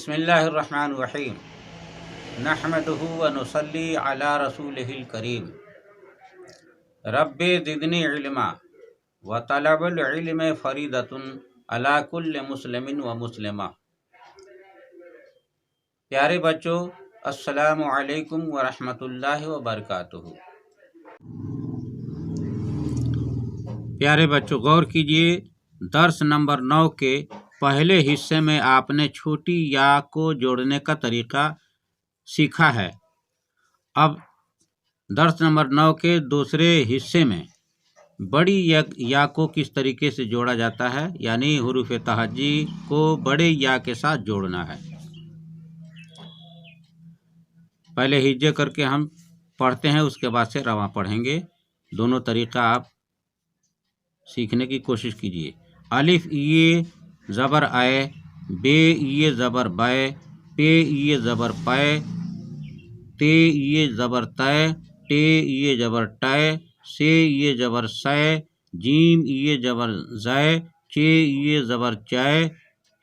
بسم اللہ الرحمن الرحیم نحمدہ ونصلی علی رسولہ الکریم رب زدنی علما وطلب العلم فریضۃ علی کل مسلم و مسلمہ۔ پیارے بچوں، السلام علیکم ورحمۃ اللہ وبرکاتہ۔ پیارے بچوں، غور کیجئے، درس نمبر 9 کے پہلے حصے میں آپ نے چھوٹی یا کو جوڑنے کا طریقہ سیکھا ہے۔ اب درس نمبر 9 کے دوسرے حصے میں بڑی یا کو کس طریقے سے جوڑا جاتا ہے، یعنی حروف تہجی کو بڑے یا کے ساتھ جوڑنا ہے۔ پہلے ہجے کر کے ہم پڑھتے ہیں، اس کے بعد سے رواں پڑھیں گے۔ دونوں طریقہ آپ سیکھنے کی کوشش کیجیے۔ الف یہ زبر آئے، بے یہ زبر بائے، پے یہ زبر پائے، تے یہ زبر تے، ٹے یہ زبر ٹائے، سے یہ زبر سائے، جیم یہ زبر زائے، چے یہ زبر چائے،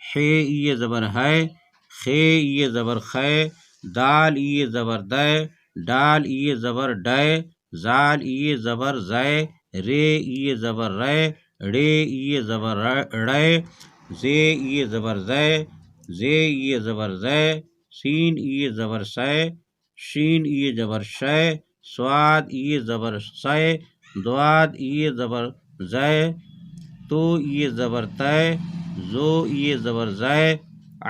ہے یہ زبر ہے، خے یہ زبر خے، دال یہ زبر دے، ڈال یہ زبر ڈے، زال یہ زبر زائے، رے یہ زبر رے، ڑے یہ زبر ڑے، زے یہ زبر زے، زے یہ زبر زے، سین یہ زبر سے، شین یہ زبر شے، سواد یہ زبر سے، دواد یہ زبر زے، تو یہ زبر تے، زو یہ زبر زے،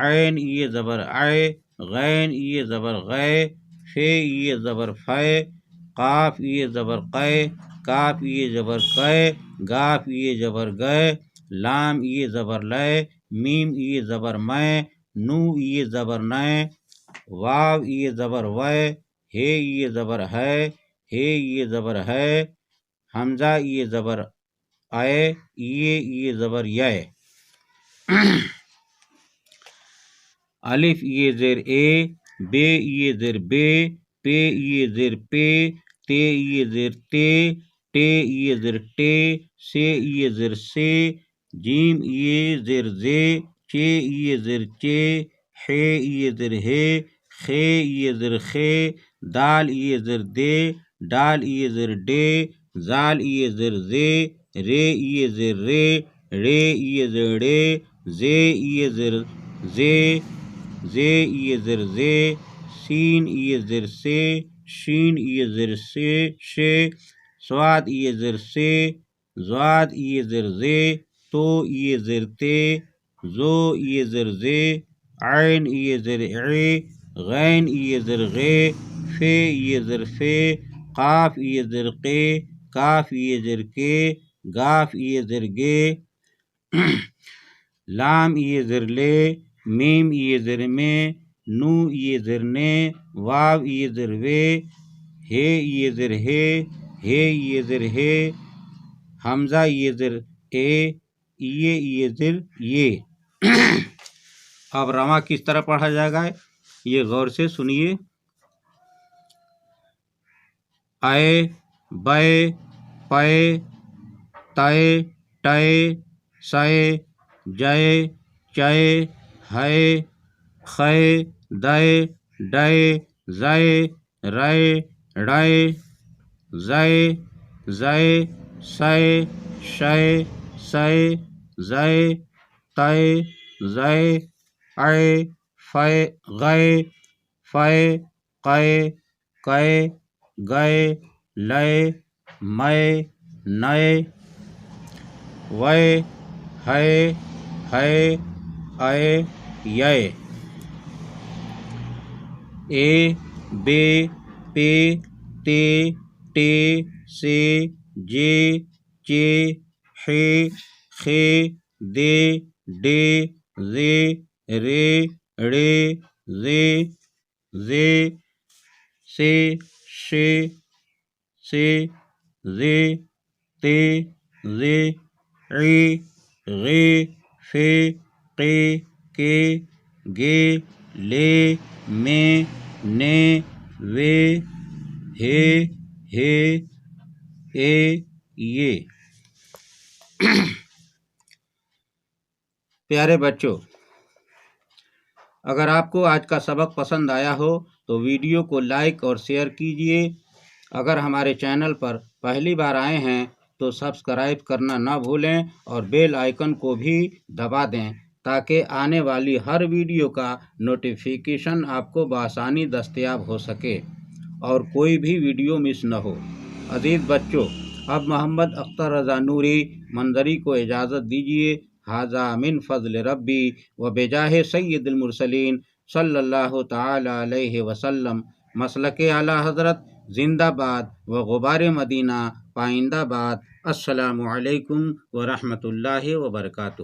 عین یہ زبر عے، غین یہ زبر غے، فے یہ زبر فے، قاف یہ زبر قے، کاف یہ زبر قے، گاف یہ زبر گئے، لام یہ زبر لے، میم یہ زبر میں، نو یہ زبر نئے، واو یہ زبر وے، ہے یہ زبر ہے، ہے یہ زبر ہے، حمزہ یہ زبر آئے، یہ زبر یہ۔ الف یہ زیر اے، بے یہ زیر بے، پے یہ زیر پے، تے یہ زیر تے، ٹے یہ زیر ٹے، سے یہ زیر سے، جیم یہ زیر زے، چے یہ زیر چے، ہے یہ زیر ہے، خے یہ زیر خے، دال یہ زیر دے، ڈال یہ زیر ڈے، زال یہ زیر زے، رے یہ زیر رے، ڑے یہ زیر ڑے، زے یہ زیر زے، زے یہ زیر زے، سین یہ زیر سے، شین یہ زیر سے شے، سواد یہ زیر سے، زواد یہ زیر زے، تو یہ زیر تے، زو یہ زیر زے، عین یہ زیر عے، غین یہ زیر غے، فے یہ زیر فے، قاف یہ زیر قے، کاف یہ زیر کے، گاف یہ زیر گے، لام یہ زیر لے، میم یہ زیر میں، نو یہ زیر نے، واو یہ زیر وے، ہے یہ زیر ہے، ہے یہ زیر ہے، حمزہ یہ زیر اے، یہ زیر یہ۔ اب رواں کس طرح پڑھا جائے گا، یہ غور سے سنیے۔ آئے، بائے، پائے، تائے، ٹائے، سائے، جائے، چائے، ہائے، خائے، دائے، ڈائے، زائے، رائے، ڑائے، زائے، زائے، سائے، شائے، سائے، زائے، تائے، زائے، عے، فائے، غائے، فائے، قائے، قائے، گائے، لائے، مائے، نائے، وائے، ہائے، ہائے، آئے، یائے۔ اے، بے، پے، تے، ٹے، سے، جے، چے، ہے، خے، دے، ڈے، زے، رے، ڑے، زے، زے، سے، شے، سے، زے، تے، زے، عے، غے، فے، قے، کے، گے، لے، میں، نے، وے، ہے، اے، یہ۔ پیارے بچوں، اگر آپ کو آج کا سبق پسند آیا ہو تو ویڈیو کو لائک اور شیئر کیجیے۔ اگر ہمارے چینل پر پہلی بار آئے ہیں تو سبسکرائب کرنا نہ بھولیں اور بیل آئیکن کو بھی دبا دیں تاکہ آنے والی ہر ویڈیو کا نوٹیفیکیشن آپ کو بآسانی دستیاب ہو سکے اور کوئی بھی ویڈیو مس نہ ہو۔ عزیز بچوں، اب محمد اختر رضا نوری منظری کو اجازت دیجیے۔ ھذا من فضل ربی و بجاہ سید المرسلین صلی اللہ تعالی علیہ وسلم۔ مسلک اعلیٰ حضرت زندہ باد و غبار مدینہ پائندہ باد۔ السلام علیکم ورحمۃ اللہ وبرکاتہ۔